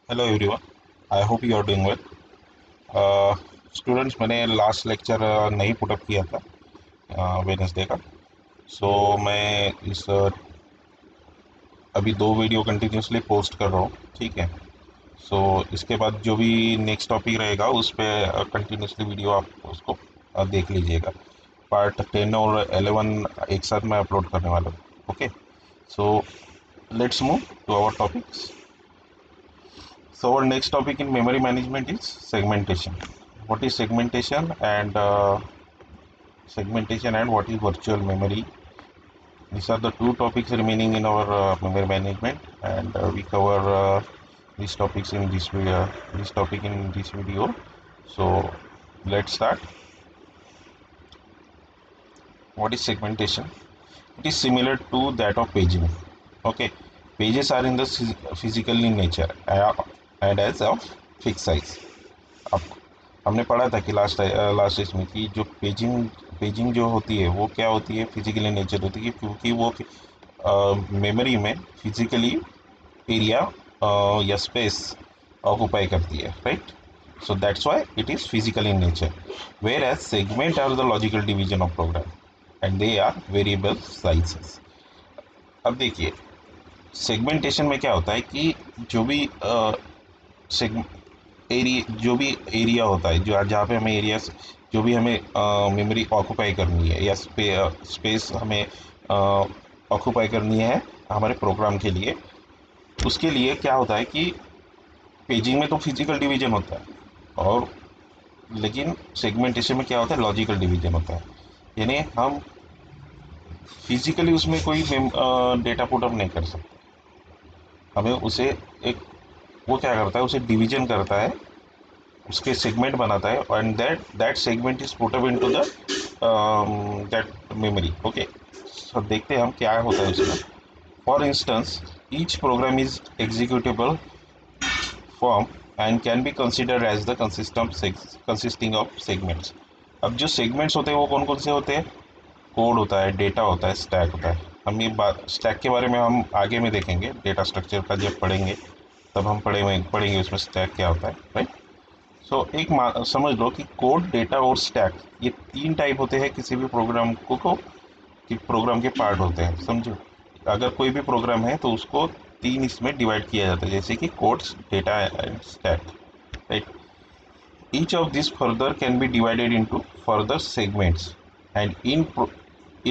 Hello everyone. I hope you are doing well. Students, मैंने last lecture नहीं put up किया था वेडनेसडे का। सो मैं अभी दो वीडियो कंटिन्यूसली पोस्ट कर रहा हूँ। ठीक है। सो इसके बाद जो भी नेक्स्ट टॉपिक रहेगा उस पर कंटिन्यूसली वीडियो आप उसको देख लीजिएगा। पार्ट 10 और 11 एक साथ मैं अपलोड करने वाला हूँ। Okay. So let's move to our topics. So our next topic in memory management is segmentation. What is segmentation and what is virtual memory? These are the two topics remaining in our memory management, and we cover these topics in this video. This topic in this video. So let's start. What is segmentation? It is similar to that of paging. Okay, pages are in the physical in nature and as of fixed size. अब हमने पढ़ा था कि last इसमें कि जो paging जो होती है वो क्या होती है, फिजिकली नेचर होती है, क्योंकि वो मेमोरी में फिजिकली एरिया या स्पेस ऑक्यूपाई करती है, right. So that's why it is physical in nature, whereas segment are the logical division of program and they are variable sizes. अब देखिए, सेगमेंटेशन में क्या होता है कि जो भी एरिया जो भी एरिया होता है, जो जहाँ पे हमें एरिया जो भी हमें मेमोरी ऑक्यूपाई करनी है या स्पेस हमें ऑक्यूपाई करनी है हमारे प्रोग्राम के लिए, उसके लिए क्या होता है कि पेजिंग में तो फिजिकल डिवीजन होता है, और लेकिन सेगमेंटेशन में क्या होता है, लॉजिकल डिवीजन होता है. यानी हम फिजिकली उसमें कोई डेटा पुटअप नहीं कर सकते. हमें उसे एक वो क्या करता है, उसे डिवीजन करता है, उसके सेगमेंट बनाता है, and that segment is put up into the that memory. Okay. So देखते हैं हम क्या होता है उसमें. For instance, each program is executable form and can be considered as the consisting of segments. अब जो सेगमेंट्स होते हैं वो कौन कौन से होते हैं? कोड होता है, डेटा होता है, स्टैक होता है. हम ये बात स्टैक के बारे में हम आगे में देखेंगे, डेटा स्ट्रक्चर का जब पढ़ेंगे तब हम पढ़ेंगे उसमें स्टैक क्या होता है, राइट. सो समझ लो कि कोड, डेटा और स्टैक, ये तीन टाइप होते हैं किसी भी प्रोग्राम को कि प्रोग्राम के पार्ट होते हैं, समझो. अगर कोई भी प्रोग्राम है तो उसको तीन इसमें डिवाइड किया जाता है, जैसे कि codes, data and stack, right. Each of this further can be divided into further segments and in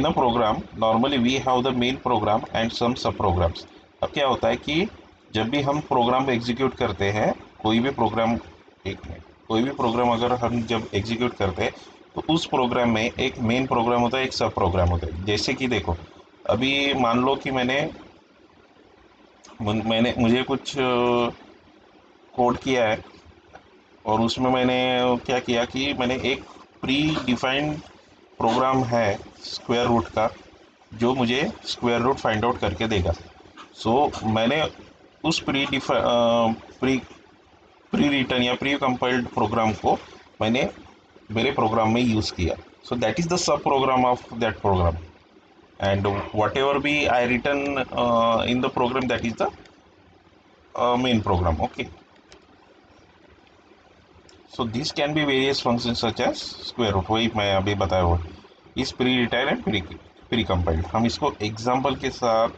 a program normally we have the main program and some sub programs. अब क्या होता है कि जब भी हम प्रोग्राम एग्जीक्यूट करते हैं, कोई भी प्रोग्राम एक मिनट कोई भी प्रोग्राम अगर हम जब एग्जीक्यूट करते हैं तो उस प्रोग्राम में एक मेन प्रोग्राम होता है, एक सब प्रोग्राम होता है. जैसे कि देखो, अभी मान लो कि मुझे कुछ कोड किया है, और उसमें मैंने क्या किया कि मैंने एक प्री डिफाइंड प्रोग्राम है स्क्वायर रूट का, जो मुझे स्क्वायर रूट फाइंड आउट करके देगा. मैंने उस प्री प्री रिटर्न या प्री कंपाइल्ड प्रोग्राम को मैंने मेरे प्रोग्राम में यूज़ किया. So that is the sub program of that program, and whatever be I return in the program, that is the main program. Okay. So this can be various function such as square root, वही मैं अभी बताया हुआ इस pre retire and pre compiled. हम इसको example के साथ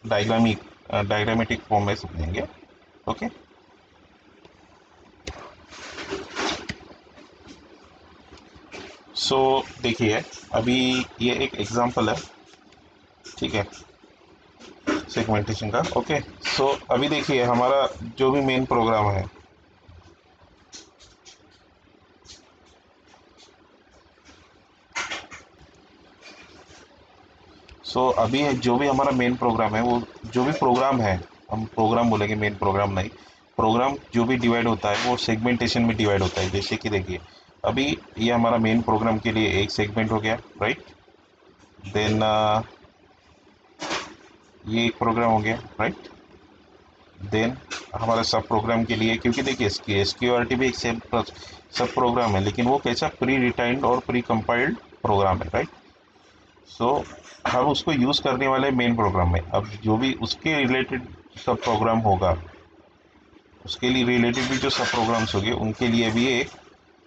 डायग्रामेटिक फॉर्म में समझेंगे. ओके. सो देखिए, अभी ये एक एग्जाम्पल है, ठीक है, सेगमेंटेशन का. ओके. सो अभी देखिए हमारा जो भी मेन प्रोग्राम है, अभी जो भी हमारा मेन प्रोग्राम है, वो जो भी प्रोग्राम है, हम प्रोग्राम बोलेंगे, मेन प्रोग्राम नहीं. प्रोग्राम जो भी डिवाइड होता है वो सेगमेंटेशन में डिवाइड होता है. जैसे कि देखिए, अभी ये हमारा मेन प्रोग्राम के लिए एक सेगमेंट हो गया, राइट. देन ये एक प्रोग्राम हो गया, राइट. देन हमारा सब प्रोग्राम के लिए, क्योंकि देखिए एसक्यूआरटी भी एक सब प्रोग्राम है, लेकिन वो कैसा प्री रिटाइंड और प्री कंपाइल्ड प्रोग्राम है, राइट. सो हम उसको यूज़ करने वाले मेन प्रोग्राम में, अब जो भी उसके रिलेटेड सब प्रोग्राम होगा, उसके लिए रिलेटेड भी जो सब प्रोग्राम्स होंगे उनके लिए भी एक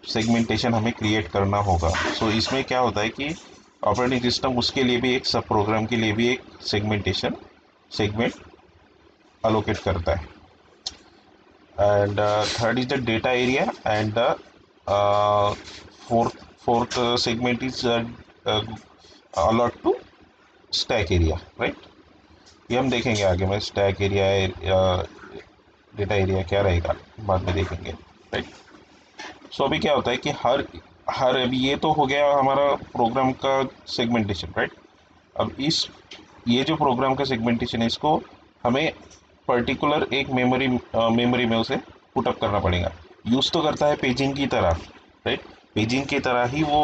सेगमेंटेशन हमें क्रिएट करना होगा। सो इसमें क्या होता है कि ऑपरेटिंग सिस्टम उसके लिए भी एक सब प्रोग्राम के लिए भी एक सेगमेंट अलोकेट करता है। And third is the data area and the fourth segment is allot to stack area, right. ये हम देखेंगे आगे में, स्टैक एरिया डेटा एरिया क्या रहेगा बाद में देखेंगे, राइट। सो अभी क्या होता है कि हर हर अभी ये तो हो गया हमारा प्रोग्राम का सेगमेंटेशन, राइट। अब इस ये जो प्रोग्राम का सेगमेंटेशन है इसको हमें पर्टिकुलर एक मेमोरी में उसे पुटअप करना पड़ेगा। यूज़ तो करता है पेजिंग की तरह, राइट। पेजिंग की तरह ही वो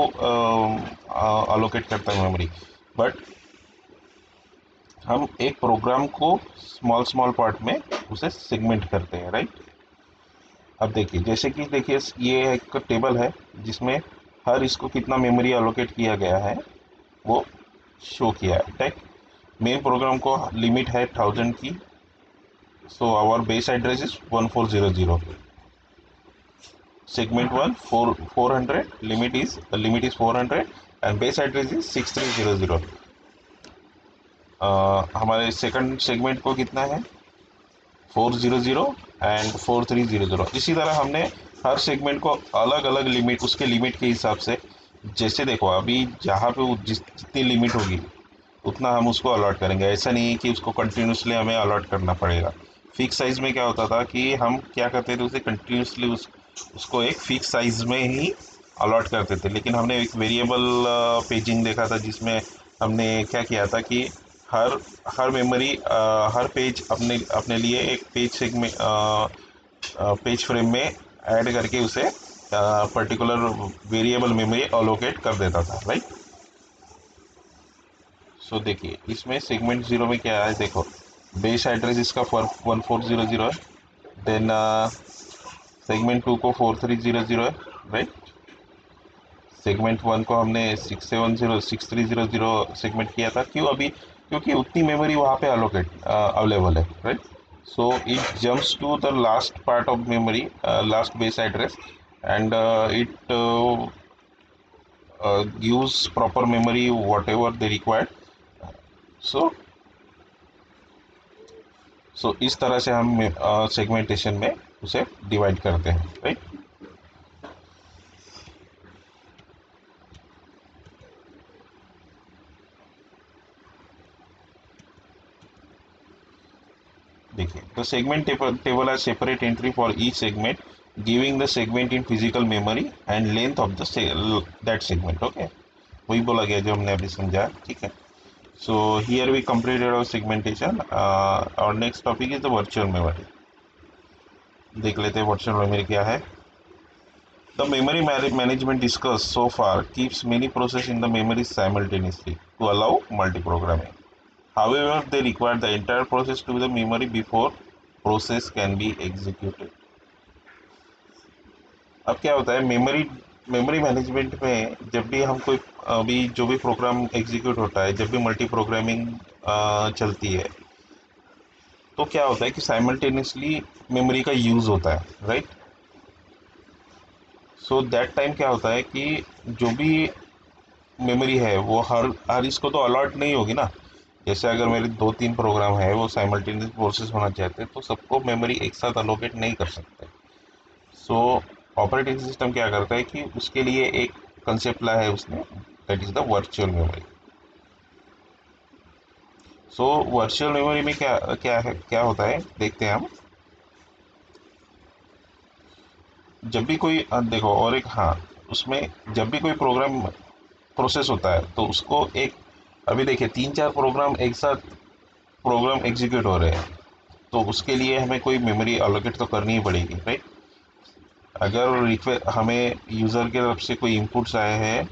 अलोकेट करता है मेमोरी, बट हम एक प्रोग्राम को स्मॉल स्मॉल पार्ट में उसे सेगमेंट करते हैं, राइट। अब देखिए, जैसे कि देखिए ये एक टेबल है जिसमें हर इसको कितना मेमोरी अलोकेट किया गया है वो शो किया है, राइट। मेन प्रोग्राम को लिमिट है 1000 की, so our base address is 1400, segment one 400, limit is 400 and base address is 6300। हमारे सेकंड सेगमेंट को कितना है 400 एंड 4300। इसी तरह हमने हर सेगमेंट को अलग अलग लिमिट, उसके लिमिट के हिसाब से, जैसे देखो अभी जहाँ पे जितनी लिमिट होगी उतना हम उसको अलॉट करेंगे। ऐसा नहीं है कि उसको कंटिन्यूसली हमें अलॉट करना पड़ेगा। फिक्स साइज में क्या होता था कि हम क्या करते थे, उसे कंटिन्यूसली उसको एक फिक्स साइज में ही अलॉट करते थे, लेकिन हमने एक वेरिएबल पेजिंग देखा था जिसमें हमने क्या किया था कि हर हर मेमोरी हर पेज अपने अपने लिए एक पेज फ्रेम में ऐड करके उसे पर्टिकुलर वेरिएबल मेमोरी अलोकेट कर देता था, राइट। सो देखिए इसमें सेगमेंट जीरो में क्या है, देखो बेस एड्रेस इसका 1400 है, देन सेगमेंट टू को 4300 है, राइट। सेगमेंट वन को हमने 6300 सेगमेंट किया था। क्यों? अभी क्योंकि उतनी मेमोरी वहाँ पे अवेलेबल है, right. So it jumps to the last part of memory, last base address, and it gives proper memory whatever they require. So इस तरह से हम सेगमेंटेशन में उसे डिवाइड करते हैं, राइट। देखिए the segment table has separate entry for each segment, giving the segment in physical memory and length of that segment, okay। वही बोला गया जो हमने अभी समझा, ठीक है। So here we completed our segmentation. Our next topic is the virtual memory. देख लेते हैं virtual memory क्या है। The memory management discussed so far keeps many processes in the memory simultaneously to allow multi-programming. However, they require the entire process to be the memory before process can be executed. अब क्या होता है memory management में, जब भी हम कोई अभी जो भी प्रोग्राम एग्जीक्यूट होता है, जब भी मल्टी प्रोग्रामिंग चलती है, तो क्या होता है कि साइमल्टेनियसली मेमोरी का यूज़ होता है, राइट। सो दैट टाइम क्या होता है कि जो भी मेमोरी है वो हर हर इसको तो अलॉट नहीं होगी ना। जैसे अगर मेरे 2-3 प्रोग्राम है वो साइमल्टेनियस प्रोसेस होना चाहते हैं तो सबको मेमोरी एक साथ अलोकेट नहीं कर सकते। सो ऑपरेटिंग सिस्टम क्या करता है कि उसके लिए एक कंसेप्ट लाया है उसने, that is the virtual memory. So virtual memory में क्या क्या है, क्या होता है देखते हैं हम। जब भी कोई देखो, और एक हाँ, उसमें जब भी कोई प्रोग्राम प्रोसेस होता है तो उसको एक, अभी देखिए 3-4 प्रोग्राम एक साथ प्रोग्राम एग्जीक्यूट हो रहे हैं तो उसके लिए हमें कोई मेमोरी अलोकेट तो करनी ही पड़ेगी, राइट। अगर रिक्वेस्ट हमें यूज़र की तरफ से कोई इनपुट्स आए हैं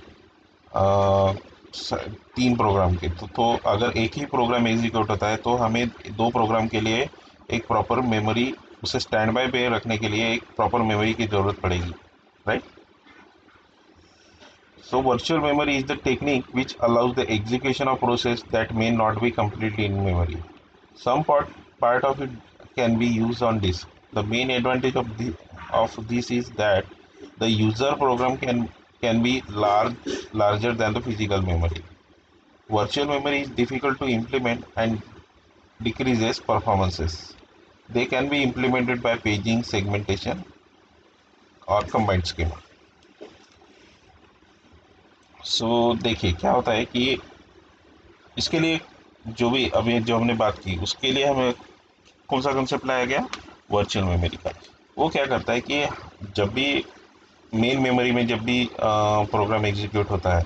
3 प्रोग्राम के, तो अगर एक ही प्रोग्राम एग्जीक्यूट होता है तो हमें 2 प्रोग्राम के लिए एक प्रॉपर मेमोरी, उसे स्टैंड बाय पे रखने के लिए एक प्रॉपर मेमोरी की ज़रूरत पड़ेगी, right. So virtual memory is the technique which allows the execution of process that may not be completely in memory. Some part of it can be used on disk. The main advantage of this is that the user program can be larger than the physical memory. Virtual memory is difficult to implement and decreases performances. They can be implemented by paging, segmentation, और combined schema. सो देखिए क्या होता है कि इसके लिए जो भी अभी जो हमने बात की उसके लिए हमें कौन सा कंसेप्ट लाया गया, वर्चुअल मेमोरी का. वो क्या करता है कि जब भी मेन मेमोरी में जब भी प्रोग्राम एग्जीक्यूट होता है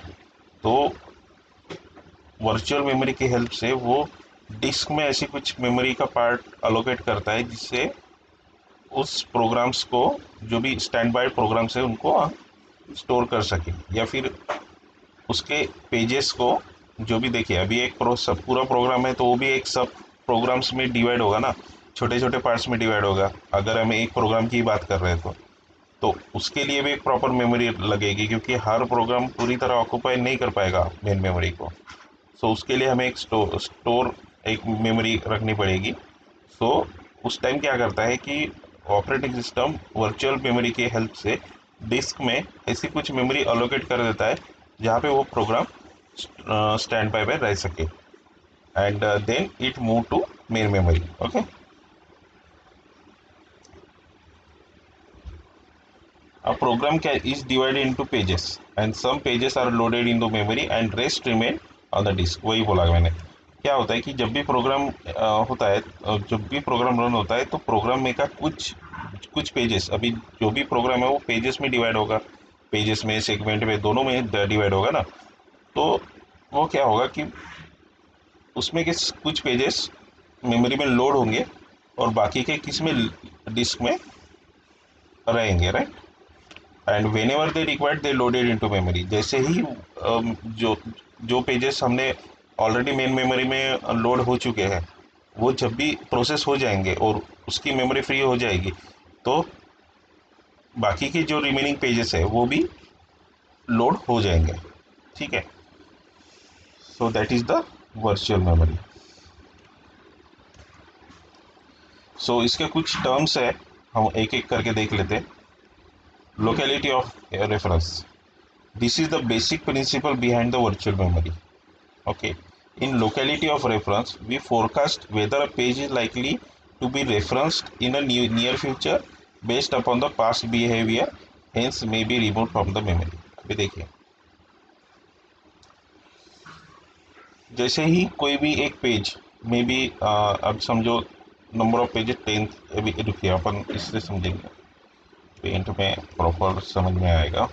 तो वर्चुअल मेमोरी की हेल्प से वो डिस्क में ऐसी कुछ मेमोरी का पार्ट अलोकेट करता है जिससे उस प्रोग्राम्स को जो भी स्टैंड बाय प्रोग्राम्स है उनको स्टोर कर सके, या फिर उसके पेजेस को जो भी देखिए अभी एक सब पूरा प्रोग्राम है तो वो भी एक सब प्रोग्राम्स में डिवाइड होगा ना, छोटे छोटे पार्ट्स में डिवाइड होगा. अगर हम एक प्रोग्राम की बात कर रहे हैं तो उसके लिए भी एक प्रॉपर मेमोरी लगेगी क्योंकि हर प्रोग्राम पूरी तरह ऑक्यूपाई नहीं कर पाएगा मेन मेमोरी को. सो उसके लिए हमें एक स्टोर एक मेमोरी रखनी पड़ेगी. सो उस टाइम क्या करता है कि ऑपरेटिंग सिस्टम वर्चुअल मेमोरी की हेल्प से डिस्क में ऐसी कुछ मेमोरी अलोकेट कर देता है जहाँ पे वो प्रोग्राम स्टैंड बाय पे रह सके, and then it move to main memory. Okay. A program is divided into pages and some pages are loaded into memory and rest remain on the disk. वही बोला मैंने. क्या होता है कि जब भी प्रोग्राम होता है, जब भी प्रोग्राम रन होता है तो प्रोग्राम में का कुछ कुछ पेजेस, अभी जो भी प्रोग्राम है वो पेजेस में डिवाइड होगा, पेजेस में सेगमेंट में दोनों में डिवाइड होगा ना. तो वो क्या होगा कि उसमें के कुछ पेजेस मेमोरी में लोड होंगे और बाकी के किस में डिस्क में रहेंगे, right. And when ever they required they loaded into memory. जैसे ही जो जो पेजेस हमने ऑलरेडी मेन मेमोरी में लोड हो चुके हैं वो जब भी प्रोसेस हो जाएंगे और उसकी मेमोरी फ्री हो जाएगी तो बाकी के जो रिमेनिंग पेजेस है वो भी लोड हो जाएंगे. ठीक है. So that is the virtual memory. So इसके कुछ टर्म्स है, हम एक एक करके देख लेते हैं. Locality of reference. This is the basic principle behind the virtual memory. Okay. In locality of reference, we forecast whether a page is likely to be referenced in a near future based upon the past behavior, hence may be removed from the memory. अभी देखिए जैसे ही कोई भी एक page में भी अब समझो नंबर ऑफ पेजेस 10. अभी रुकिए अपन इससे समझेंगे, पेंट में प्रॉपर समझ में आएगा.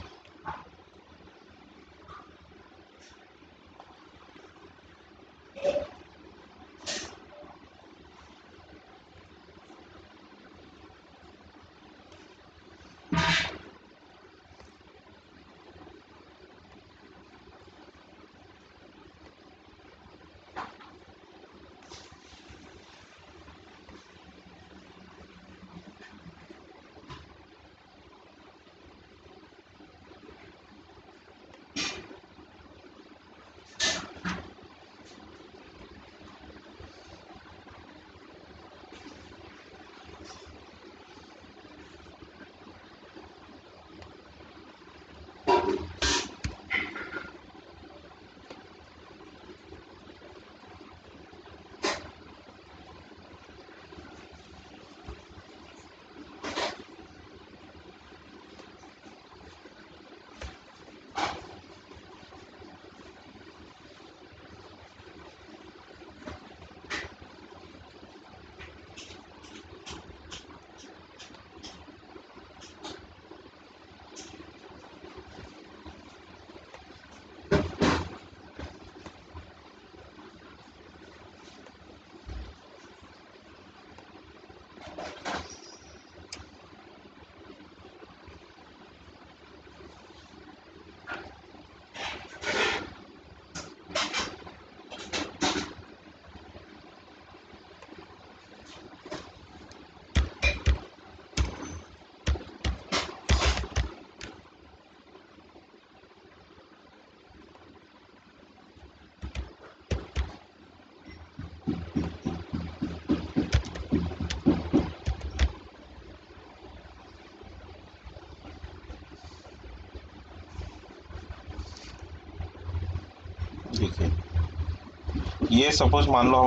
देखिए, ये सपोज मान लो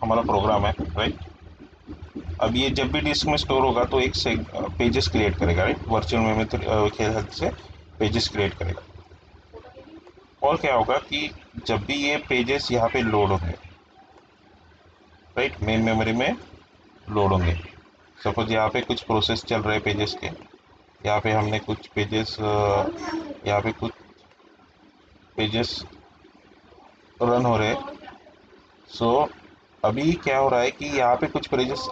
हमारा प्रोग्राम है, राइट। अब ये जब भी डिस्क में स्टोर होगा तो एक से पेजेस क्रिएट करेगा, राइट, वर्चुअल मेमोरी के हेल्प से पेजेस क्रिएट करेगा। और क्या होगा कि जब भी ये पेजेस यहाँ पे लोड होंगे, राइट, मेन मेमोरी में लोड होंगे, सपोज यहाँ पे कुछ प्रोसेस चल रहे हैं पेजेस के, यहाँ पे हमने कुछ पेजेस, यहाँ पे कुछ पेजेस रन हो रहे हैं। सो अभी क्या हो रहा है कि यहाँ पे कुछ पेजेस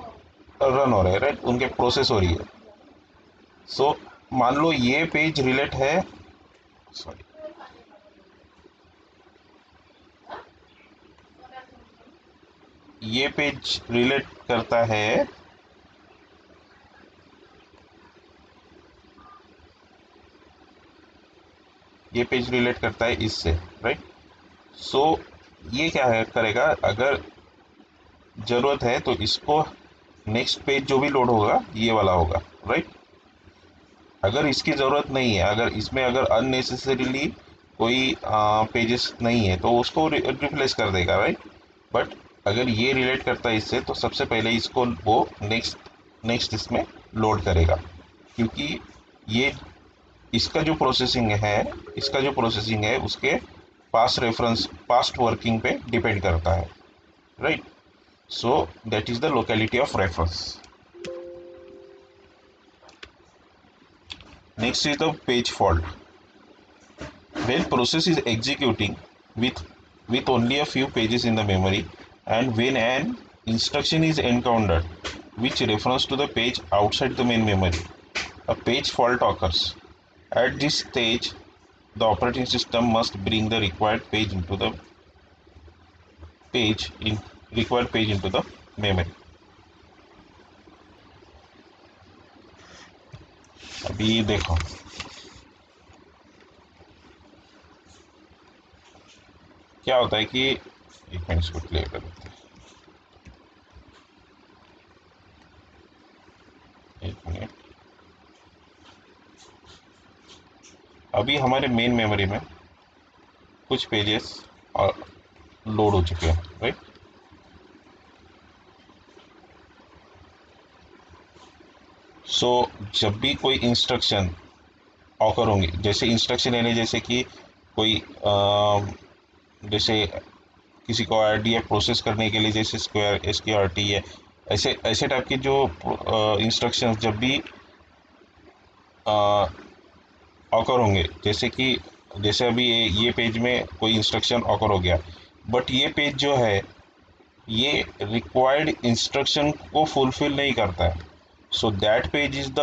रन हो रहे हैं, राइट, उनके प्रोसेस हो रही है। सो मान लो ये पेज रिलेट है, सॉरी, ये पेज रिलेट करता है ये पेज रिलेट करता है इससे, राइट। सो ये क्या है करेगा, अगर जरूरत है तो इसको नेक्स्ट पेज जो भी लोड होगा ये वाला होगा, राइट। अगर इसकी ज़रूरत नहीं है, अगर इसमें अगर अननेसेसरीली कोई पेजेस नहीं है तो उसको रिप्लेस कर देगा, राइट। बट अगर ये रिलेट करता है इससे तो सबसे पहले इसको वो नेक्स्ट नेक्स्ट इसमें लोड करेगा, क्योंकि ये इसका जो प्रोसेसिंग है उसके पास्ट वर्किंग पे डिपेंड करता है, right. So that is the locality of reference. Next is the page fault. When process is executing with only a few pages in the memory, and when an instruction is encountered which refers to the page outside the main memory, a page fault occurs. At this stage, the operating system must bring the page in required page into the memory. अभी देखो, क्या होता है कि एक minute इसको clear कर देते हैं, एक मिनट। अभी हमारे मेन मेमोरी में कुछ पेजेस और लोड हो चुके हैं, राइट। सो जब भी कोई इंस्ट्रक्शन ऑकर होंगे, जैसे इंस्ट्रक्शन यानी जैसे कि कोई जैसे किसी को आईडीएफ प्रोसेस करने के लिए जैसे स्क्वायर एसक्यूआरटी है, ऐसे ऐसे टाइप के जो इंस्ट्रक्शंस जब भी ऑकर होंगे, जैसे कि जैसे अभी ये पेज में कोई इंस्ट्रक्शन ऑकर हो गया, बट ये पेज जो है ये रिक्वायर्ड इंस्ट्रक्शन को फुलफिल नहीं करता है, so that page is the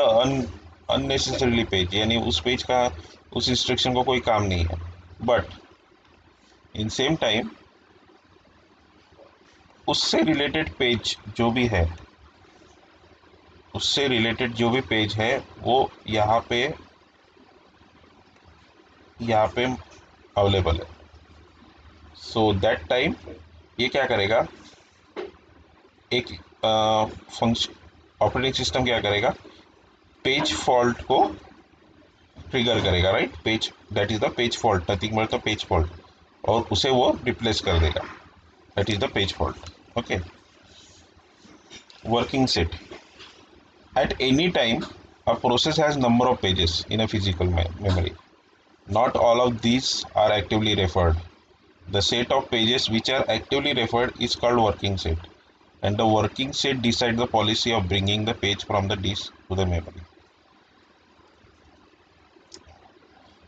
unnecessarily page, यानी उस पेज का उस इंस्ट्रक्शन को कोई काम नहीं है। बट इन सेम टाइम उससे रिलेटेड पेज जो भी है, उससे रिलेटेड जो भी पेज है वो यहाँ पे अवेलेबल है। सो दैट टाइम ये क्या करेगा, एक फंक्शन ऑपरेटिंग सिस्टम क्या करेगा, पेज फॉल्ट को ट्रिगर करेगा, right. Page, that is the page fault, nothing but the page fault, और उसे वो रिप्लेस कर देगा, that is the page fault. Okay, working set. At any time, a process has number of pages in a physical memory. Not all of these are actively referred. The set of pages which are actively referred is called working set, and the working set decides the policy of bringing the page from the disk to the memory.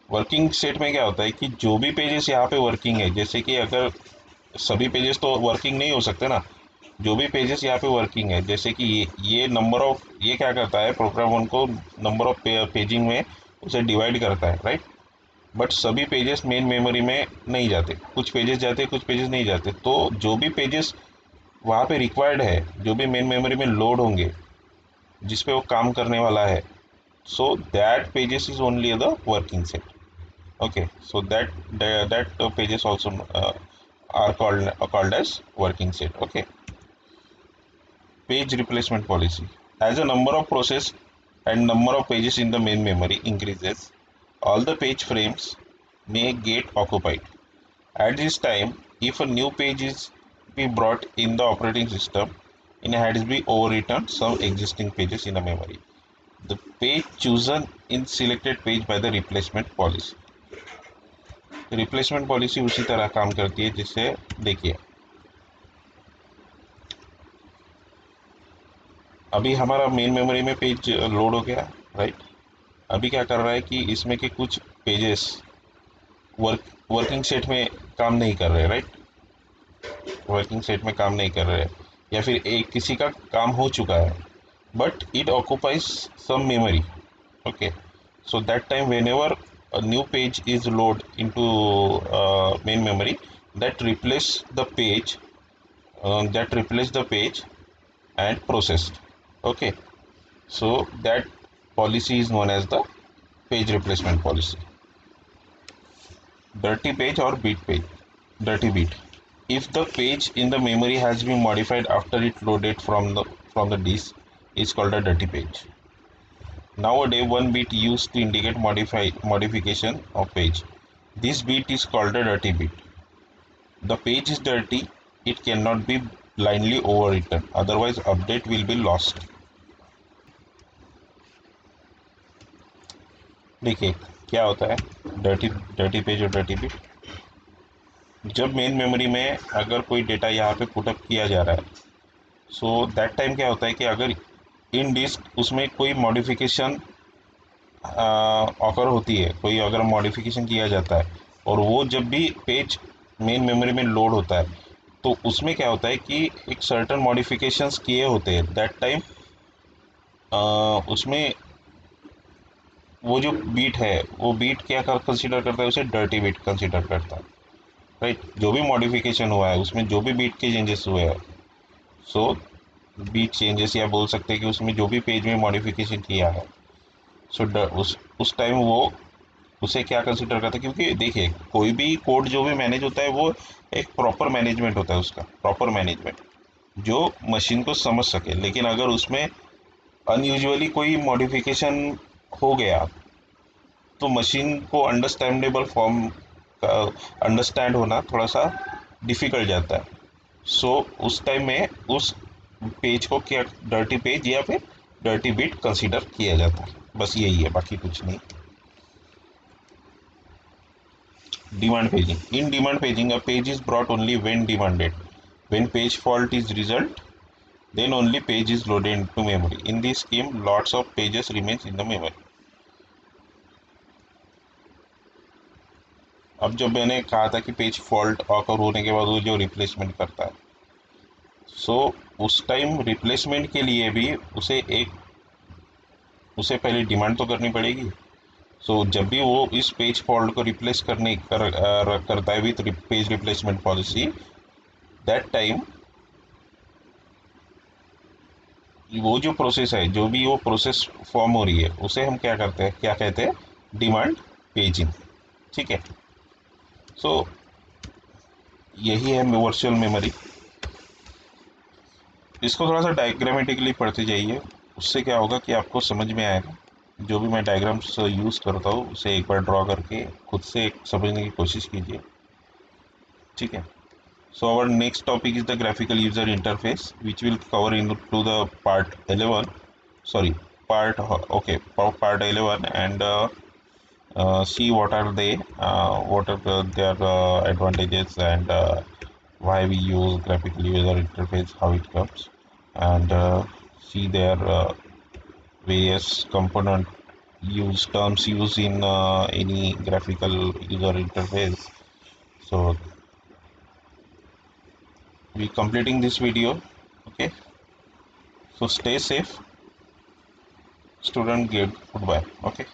Working set में क्या होता है कि जो भी pages यहाँ पे working है, जैसे कि अगर सभी पेजेस तो वर्किंग नहीं हो सकते ना, जो भी पेजेस यहाँ पे वर्किंग है, जैसे कि ये नंबर ऑफ, ये क्या करता है प्रोग्राम उनको नंबर ऑफ पेजिंग में उसे डिवाइड करता है, राइट। बट सभी पेजेस मेन मेमोरी में नहीं जाते, कुछ पेजेस जाते कुछ पेजेस नहीं जाते, तो जो भी पेजेस वहाँ पे रिक्वायर्ड है, जो भी मेन मेमोरी में लोड होंगे, जिस पे वो काम करने वाला है, so that pages is only the working set. Okay, so that pages also are called as working set. Okay, page replacement policy. As the number of process and number of pages in the main memory increases, all the page frames may get occupied. At this time, if a new page is be brought in the operating system, it has to be overwritten some existing pages in the memory. The page chosen in selected page by the replacement policy. Replacement policy उसी तरह काम करती है, जिससे देखिए अभी हमारा main memory में पेज लोड हो गया, राइट। अभी क्या कर रहा है कि इसमें के कुछ पेजेस वर्किंग सेट में काम नहीं कर रहे, राइट। वर्किंग सेट में काम नहीं कर रहे, या फिर एक किसी का काम हो चुका है, but it occupies some memory. Okay, so that time whenever a new page is loaded into main memory, that replace the page and processed. Okay, so that policy is known as the page replacement policy. Dirty page or beat page. Dirty beat. If the page in the memory has been modified after it loaded from the disk, is called a dirty page. Nowadays, one bit used to indicate modification of page. This bit is called a dirty bit. The page is dirty, it cannot be blindly overwritten, otherwise update will be lost. देखिए क्या होता है dirty dirty page और dirty bit. जब main memory में अगर कोई data यहाँ पे पुटअप किया जा रहा है, सो दैट टाइम क्या होता है कि अगर इन डिस्क उसमें कोई मॉडिफिकेशन ऑकर होती है, कोई अगर मॉडिफिकेशन किया जाता है, और वो जब भी पेज मेन मेमोरी में लोड होता है, तो उसमें क्या होता है कि एक सर्टन मॉडिफिकेशंस किए होते हैं। दैट टाइम उसमें वो जो बीट है, वो बीट क्या कंसिडर करता है, उसे डर्टी बीट कंसिडर करता है, राइट। जो भी मॉडिफिकेशन हुआ है उसमें, जो भी बीट के चेंजेस हुए हैं, सो बीट चेंजेस, या बोल सकते हैं कि उसमें जो भी पेज में मॉडिफिकेशन किया है, सो उस टाइम वो उसे क्या कंसिडर करता है। क्योंकि देखिए कोई भी कोड जो भी मैनेज होता है, वो एक प्रॉपर मैनेजमेंट होता है, उसका प्रॉपर मैनेजमेंट जो मशीन को समझ सके। लेकिन अगर उसमें अनयूजुअली कोई मॉडिफिकेशन हो गया, तो मशीन को अंडरस्टैंडेबल फॉर्म का अंडरस्टैंड होना थोड़ा सा डिफ़िकल्ट जाता है। सो उस टाइम में उस पेज को क्या डर्टी पेज या फिर डर्टी बिट कंसीडर किया जाता है। बस यही है, बाकी कुछ नहीं। Demand paging. In demand paging, a page is brought only when demanded. When page fault is result, then only page is loaded into memory. In this scheme, lots of pages remains in the memory. अब जब मैंने कहा था कि page fault occur होने के बाद वो जो रिप्लेसमेंट करता है, सो उस टाइम रिप्लेसमेंट के लिए भी उसे पहले डिमांड तो करनी पड़ेगी। सो जब भी वो इस पेज फॉल्ट को रिप्लेस करता है with page replacement policy, that time वो जो प्रोसेस है, जो भी वो प्रोसेस फॉर्म हो रही है, उसे हम क्या कहते हैं, डिमांड पेजिंग। ठीक है। सो यही है वर्चुअल मेमोरी। इसको थोड़ा सा डायग्रामेटिकली पढ़ते जाइए, उससे क्या होगा कि आपको समझ में आएगा। जो भी मैं डायग्राम्स यूज़ करता हूँ, उसे एक बार ड्रॉ करके खुद से समझने की कोशिश कीजिए। ठीक है। So our next topic is the graphical user interface, which will cover into the part 11. Sorry, okay, part 11, and see what are their advantages, and why we use graphical user interface, how it comes, and see their various component terms used in any graphical user interface. So we completing this video. Okay, so stay safe, student. Goodbye. Okay.